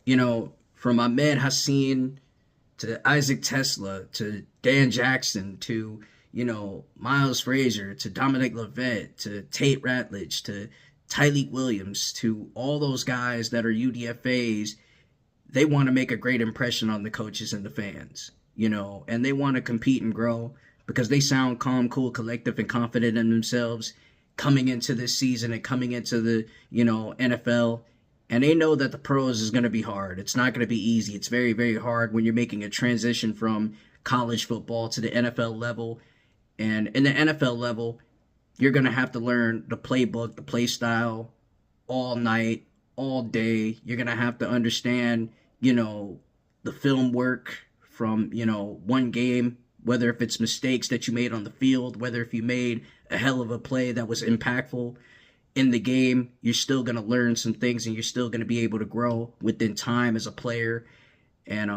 from Ahmed Hassan to Isaac Tesla to Dan Jackson to, Miles Frazier to Dominic Lovett to Tate Ratledge to Tyleek Williams to all those guys that are UDFAs, they want to make a great impression on the coaches and the fans, and they want to compete and grow because they sound calm, cool, collective, and confident in themselves coming into this season and coming into the, NFL. And they know that the pros is going to be hard. It's not going to be easy. It's very, very hard when you're making a transition from college football to the NFL level. And in the NFL level, you're going to have to learn the playbook, the play style all night, all day. You're going to have to understand, the film work from, one game, whether if it's mistakes that you made on the field, whether if you made a hell of a play that was impactful in the game, you're still going to learn some things and you're still going to be able to grow within time as a player. And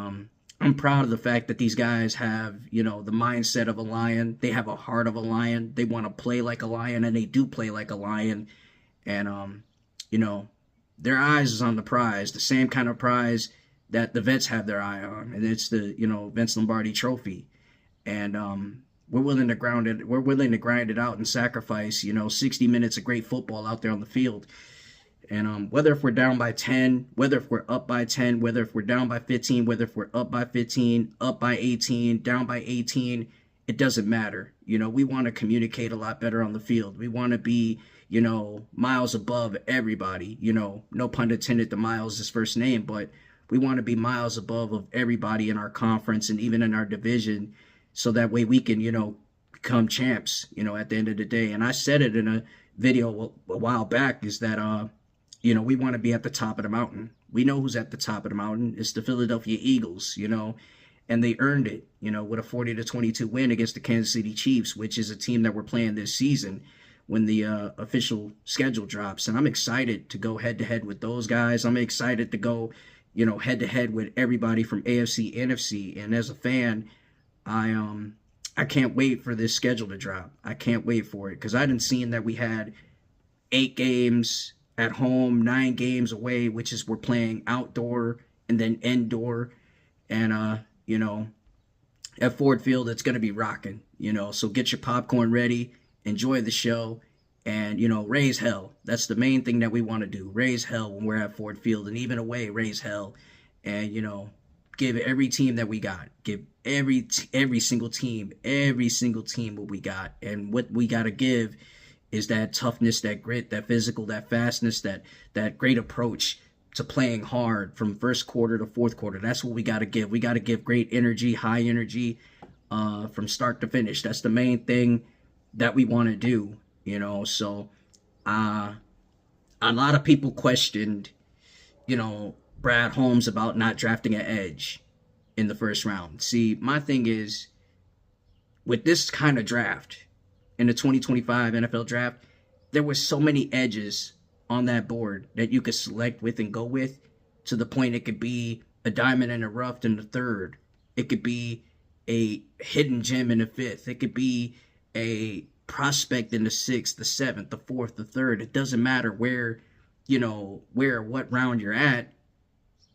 I'm proud of the fact that these guys have, the mindset of a lion. They have a heart of a lion. They want to play like a lion, and they do play like a lion. And, their eyes is on the prize, the same kind of prize that the vets have their eye on. And it's the, Vince Lombardi trophy. And we're willing to ground it. We're willing to grind it out and sacrifice, 60 minutes of great football out there on the field. And whether if we're down by 10, whether if we're up by 10, whether if we're down by 15, whether if we're up by 15, up by 18, down by 18, it doesn't matter. We want to communicate a lot better on the field. We want to be, miles above everybody. No pun intended to Miles' his first name, but we want to be miles above of everybody in our conference and even in our division, so that way we can, become champs, at the end of the day. And I said it in a video a while back, is that, we want to be at the top of the mountain. We know who's at the top of the mountain. It's the Philadelphia Eagles, and they earned it, with a 40-22 win against the Kansas City Chiefs, which is a team that we're playing this season when the official schedule drops. And I'm excited to go head to head with those guys. I'm excited to go, head to head with everybody from AFC, NFC. And as a fan, I can't wait for this schedule to drop. I can't wait for it, because I didn't see that we had 8 games at home, 9 games away, which is we're playing outdoor and then indoor. And, at Ford Field, it's going to be rocking, so get your popcorn ready, enjoy the show, and, raise hell. That's the main thing that we want to do. Raise hell when we're at Ford Field, and even away, raise hell. And, give every team that we got. Give every single team what we got. And what we got to give is that toughness, that grit, that physical, that fastness, that great approach to playing hard from first quarter to fourth quarter. That's what we got to give. We got to give great energy, high energy, from start to finish. That's the main thing that we want to do, So a lot of people questioned, Brad Holmes about not drafting an edge in the first round. See, my thing is, with this kind of draft, in the 2025 NFL draft, there were so many edges on that board that you could select with and go with, to the point it could be a diamond in the rough in the third. It could be a hidden gem in the fifth. It could be a prospect in the sixth, the seventh, the fourth, the third. It doesn't matter where, what round you're at.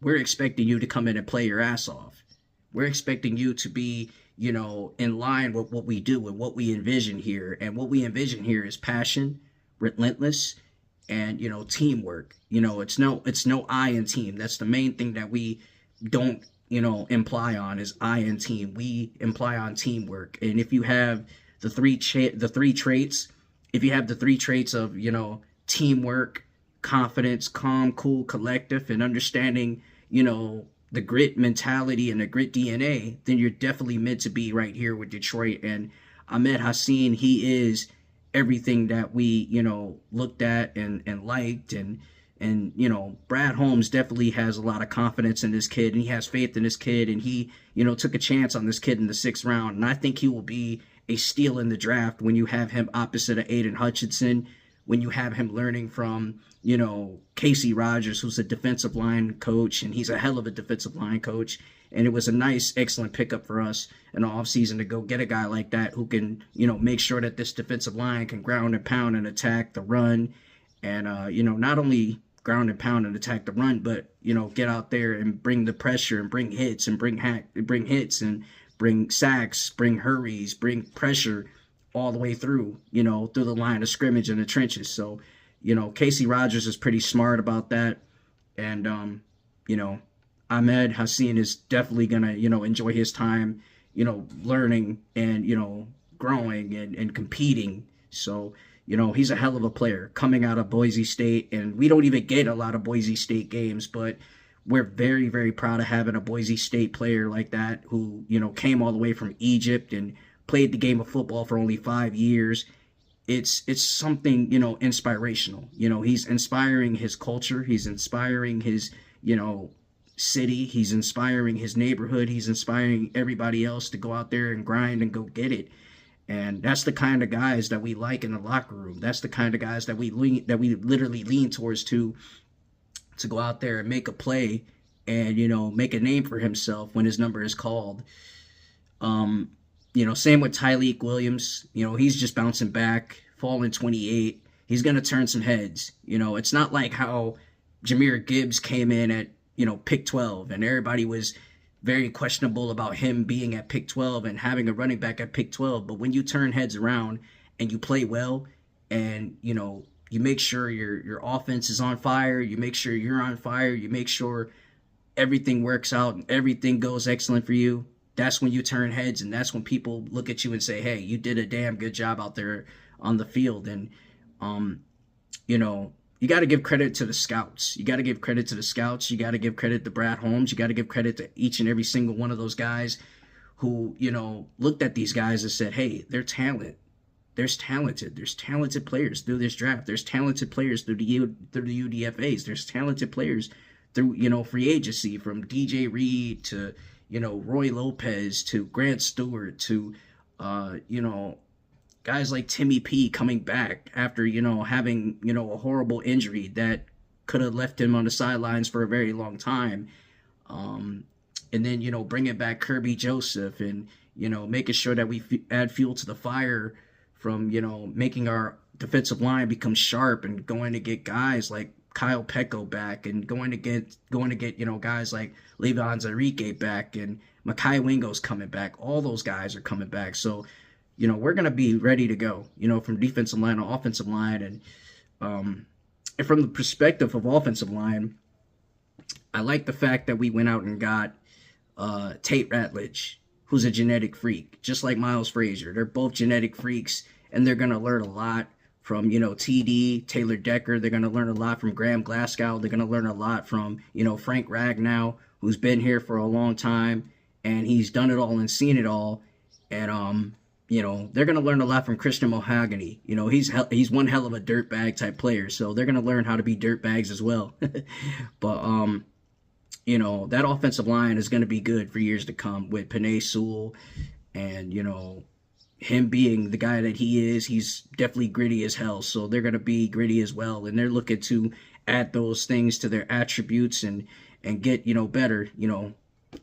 We're expecting you to come in and play your ass off. We're expecting you to be, in line with what we do and what we envision here. And what we envision here is passion, relentless, and, teamwork. It's no I in team. That's the main thing that we don't, imply on, is I in team. We imply on teamwork. And if you have the three traits, if you have the 3 traits of, teamwork, confidence, calm, cool, collective, and understanding, the grit mentality and the grit DNA, then you're definitely meant to be right here with Detroit. And Ahmed Hassan, he is everything that we, looked at and liked. And Brad Holmes definitely has a lot of confidence in this kid, and he has faith in this kid. And he, took a chance on this kid in the 6th round. And I think he will be a steal in the draft when you have him opposite of Aiden Hutchinson, when you have him learning from, Casey Rogers, who's a defensive line coach, and he's a hell of a defensive line coach. And it was a nice, excellent pickup for us in the offseason to go get a guy like that who can, make sure that this defensive line can ground and pound and attack the run. And, not only ground and pound and attack the run, but get out there and bring the pressure and bring hits and bring hits and bring sacks, bring hurries, bring pressure all the way through, through the line of scrimmage in the trenches. So, Casey Rogers is pretty smart about that. And, Ahmed Hassan is definitely going to, enjoy his time, learning and, growing and competing. So, he's a hell of a player coming out of Boise State. And we don't even get a lot of Boise State games, but we're very, very proud of having a Boise State player like that who, came all the way from Egypt and played the game of football for only 5 years. It's something, inspirational. He's inspiring his culture. He's inspiring his, city. He's inspiring his neighborhood. He's inspiring everybody else to go out there and grind and go get it. And that's the kind of guys that we like in the locker room. That's the kind of guys that we literally lean towards to go out there and make a play and, make a name for himself when his number is called. Same with Tyleik Williams. He's just bouncing back, falling 28. He's going to turn some heads. It's not like how Jahmyr Gibbs came in at, pick 12, and everybody was very questionable about him being at pick 12 and having a running back at pick 12. But when you turn heads around and you play well and, you make sure your offense is on fire, you make sure you're on fire, you make sure everything works out and everything goes excellent for you, that's when you turn heads, and that's when people look at you and say, hey, you did a damn good job out there on the field. And, you got to give credit to the scouts. You got to give credit to the scouts. You got to give credit to Brad Holmes. You got to give credit to each and every single one of those guys who, looked at these guys and said, hey, they're talented. There's talented players through this draft. There's talented players through the UDFAs. There's talented players through, free agency, from DJ Reed to, Roy Lopez to Grant Stewart to, guys like Timmy P coming back after, having, a horrible injury that could have left him on the sidelines for a very long time. And then, bringing back Kirby Joseph and, making sure that we add fuel to the fire from, making our defensive line become sharp and going to get guys like Kyle Pecco back and going to get, guys like Le'Veon Zarique back and Makai Wingo's coming back. All those guys are coming back. So, we're going to be ready to go, from defensive line to offensive line. And from the perspective of offensive line, I like the fact that we went out and got Tate Ratledge, who's a genetic freak, just like Miles Frazier. They're both genetic freaks, and they're going to learn a lot from, TD, Taylor Decker. They're going to learn a lot from Graham Glasgow. They're going to learn a lot from, Frank Ragnow, who's been here for a long time, and he's done it all and seen it all. And, they're going to learn a lot from Christian Mahogany. He's one hell of a dirtbag type player, so they're going to learn how to be dirtbags as well. But, that offensive line is going to be good for years to come with Penei Sewell and, him being the guy that he is. He's definitely gritty as hell, so they're going to be gritty as well, and they're looking to add those things to their attributes and get, better,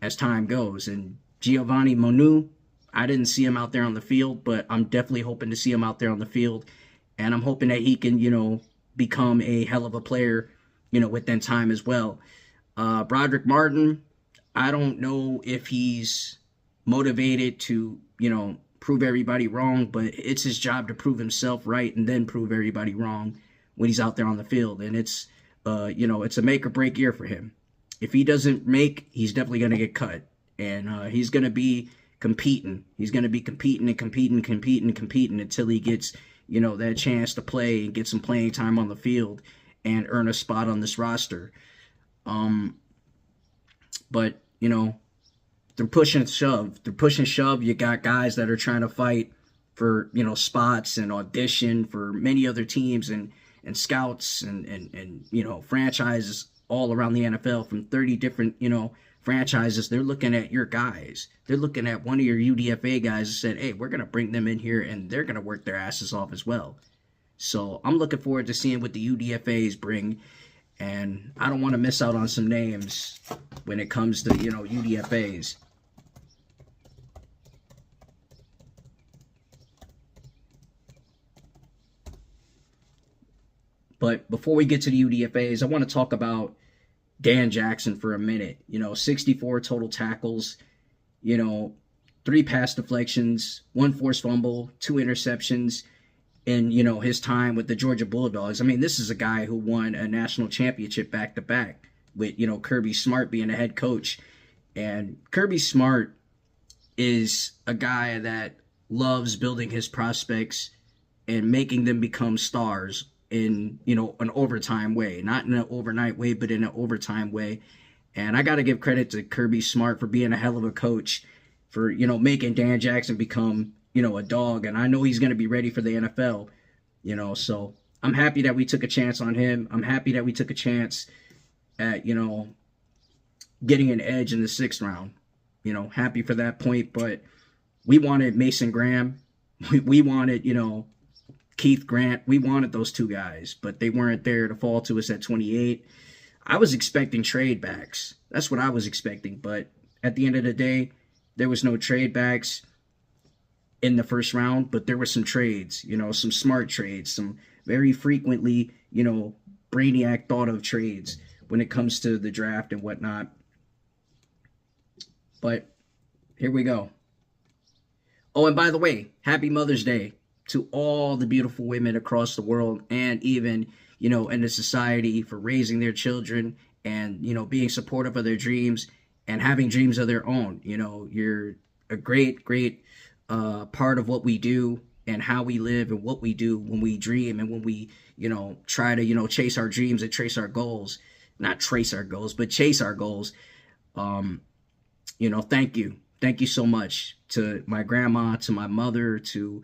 as time goes. And Giovanni Monu, I didn't see him out there on the field, but I'm definitely hoping to see him out there on the field. And I'm hoping that he can, become a hell of a player, within time as well. Broderick Martin, I don't know if he's motivated to, prove everybody wrong, but it's his job to prove himself right and then prove everybody wrong when he's out there on the field. And it's, it's a make or break year for him. If he doesn't make, he's definitely going to get cut. And he's going to be competing. He's going to be competing until he gets, that chance to play and get some playing time on the field and earn a spot on this roster. But, they're pushing shove. You got guys that are trying to fight for, spots and audition for many other teams and scouts and franchises all around the NFL from 30 different, franchises. They're looking at your guys. They're looking at one of your UDFA guys and said, hey, we're going to bring them in here and they're going to work their asses off as well. So I'm looking forward to seeing what the UDFAs bring. And I don't want to miss out on some names when it comes to, UDFAs. But before we get to the UDFAs, I want to talk about Dan Jackson for a minute. 64 total tackles, 3 pass deflections, 1 forced fumble, 2 interceptions in, his time with the Georgia Bulldogs. I mean, this is a guy who won a national championship back-to-back with, Kirby Smart being the head coach. And Kirby Smart is a guy that loves building his prospects and making them become stars in, an overtime way. Not in an overnight way, but in an overtime way. And I got to give credit to Kirby Smart for being a hell of a coach, for, making Dan Jackson become, a dog. And I know he's going to be ready for the NFL, so I'm happy that we took a chance on him. I'm happy that we took a chance at, getting an edge in the 6th round. Happy for that point. But we wanted Mason Graham. We wanted, Keith Grant. We wanted those 2 guys, but they weren't there to fall to us at 28. I was expecting trade backs. That's what I was expecting. But at the end of the day, there was no trade backs in the 1st round, but there were some trades, some smart trades, some very frequently, Brainiac thought of trades when it comes to the draft and whatnot. But here we go. Oh, and by the way, happy Mother's Day to all the beautiful women across the world, and even, in the society, for raising their children and, being supportive of their dreams and having dreams of their own. You're a great, great part of what we do and how we live and what we do when we dream and when we, try to, chase our dreams and trace our goals. Not trace our goals, but chase our goals. Thank you. Thank you so much to my grandma, to my mother, to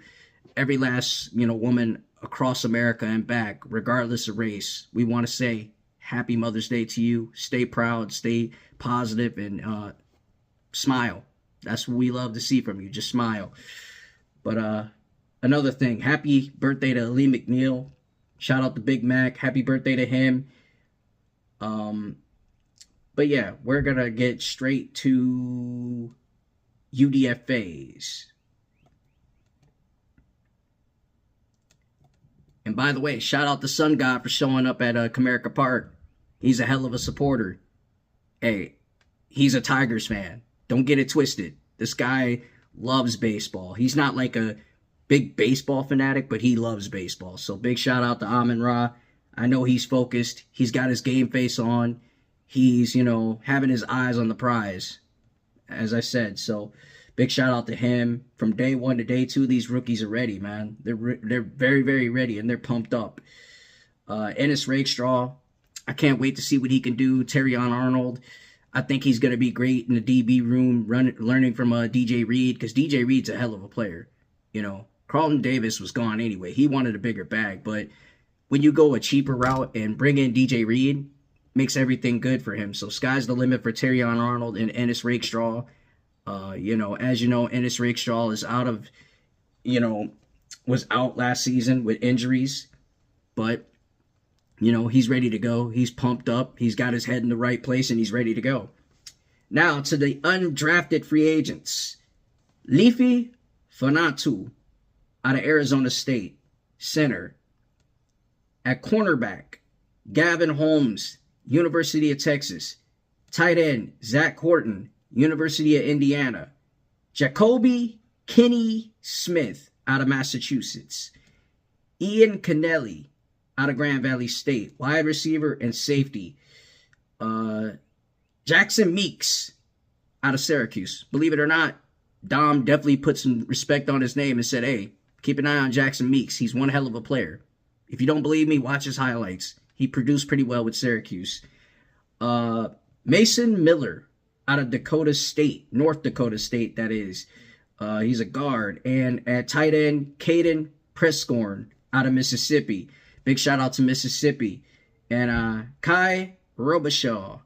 every last, woman across America and back, regardless of race. We want to say happy Mother's Day to you. Stay proud, stay positive, and smile. That's what we love to see from you. Just smile. But another thing, happy birthday to Lee McNeil. Shout out to Big Mac. Happy birthday to him. But yeah, we're going to get straight to UDFAs. And by the way, shout out to Sun God for showing up at Comerica Park. He's a hell of a supporter. Hey, he's a Tigers fan. Don't get it twisted. This guy loves baseball. He's not like a big baseball fanatic, but he loves baseball. So big shout out to Amon Ra. I know he's focused. He's got his game face on. He's, having his eyes on the prize, as I said. So big shout out to him. From day 1 to day 2, these rookies are ready, man. They're very, very ready, and they're pumped up. Ennis Rakestraw, I can't wait to see what he can do. Terrion Arnold, I think he's going to be great in the DB room, learning from DJ Reed, because DJ Reed's a hell of a player. Carlton Davis was gone anyway. He wanted a bigger bag, but when you go a cheaper route and bring in DJ Reed, makes everything good for him. So sky's the limit for Terrion Arnold and Ennis Rakestraw. As you know, Ennis Rakestraw is was out last season with injuries, but he's ready to go. He's pumped up. He's got his head in the right place, and he's ready to go. Now to the undrafted free agents. Leafy Fanatu out of Arizona State, center. At cornerback, Gavin Holmes, University of Texas. Tight end, Zach Horton, University of Indiana. Jacoby Kinney Smith out of Massachusetts. Ian Kennelly out of Grand Valley State, wide receiver and safety. Jackson Meeks out of Syracuse. Believe it or not, Dom definitely put some respect on his name and said, hey, keep an eye on Jackson Meeks. He's one hell of a player. If you don't believe me, watch his highlights. He produced pretty well with Syracuse. Mason Miller out of Dakota State, North Dakota State, that is. He's a guard. And at tight end, Caden Prescorn out of Mississippi. Big shout out to Mississippi. And Kai Robichaud,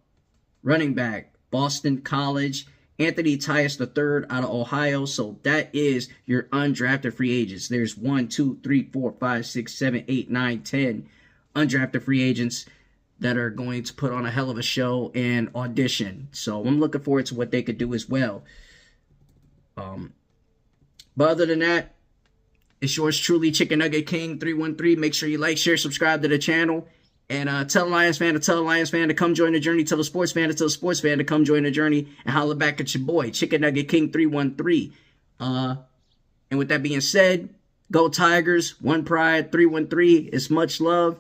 running back, Boston College. Anthony Tyus III out of Ohio. So that is your undrafted free agents. There's 1, 2, 3, 4, 5, 6, 7, 8, 9, 10 undrafted free agents that are going to put on a hell of a show and audition. So I'm looking forward to what they could do as well. But other than that, It's yours truly, Chicken Nugget King 313. Make sure you like, share, subscribe to the channel. And tell a Lions fan to tell a Lions fan to come join the journey. Tell a sports fan to tell a sports fan to come join the journey. And holler back at your boy, Chicken Nugget King 313. And with that being said, go Tigers, one pride, 313. It's much love.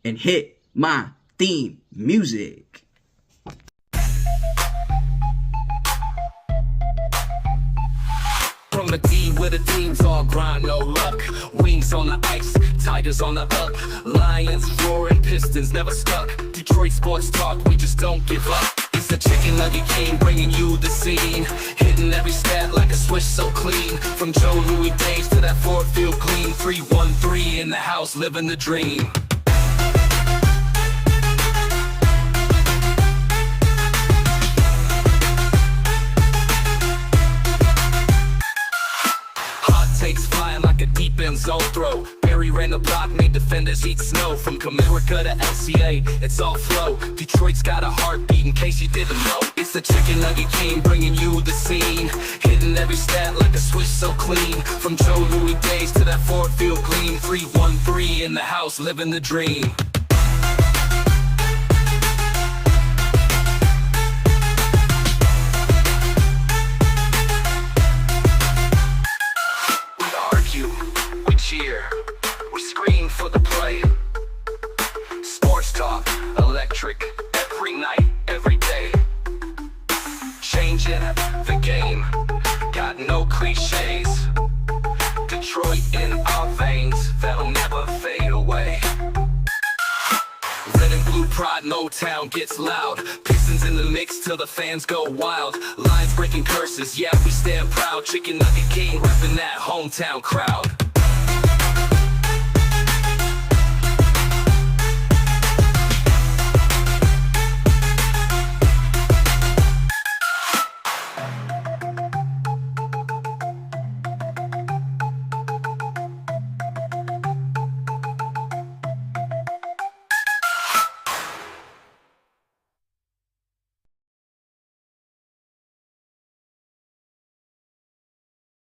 And hit my theme music. From the D where the teams all grind, no luck. Wings on the ice, Tigers on the up. Lions roaring, Pistons never stuck. Detroit sports talk, we just don't give up. It's the Chicken Nugget King bringing you the scene. Hitting every stat like a switch so clean. From Joe Louis days to that Ford Field clean. 313 in the house, living the dream. Takes flying like a deep end zone throw. Barry ran the block, made defenders eat snow. From Comerica to LCA, it's all flow. Detroit's got a heartbeat in case you didn't know. It's the Chicken Nugget King bringing you the scene. Hitting every stat like a switch so clean. From Joe Louis days to that Ford Field clean. 313 in the house, living the dream. We cheer, we scream for the play. Sports talk, electric, every night, every day. Changing the game, got no cliches. Detroit in our veins, that'll never fade away. Red and blue pride, Motown gets loud. Pistons in the mix till the fans go wild. Lions breaking curses, yeah we stand proud. Chicken Nugget King repping that hometown crowd.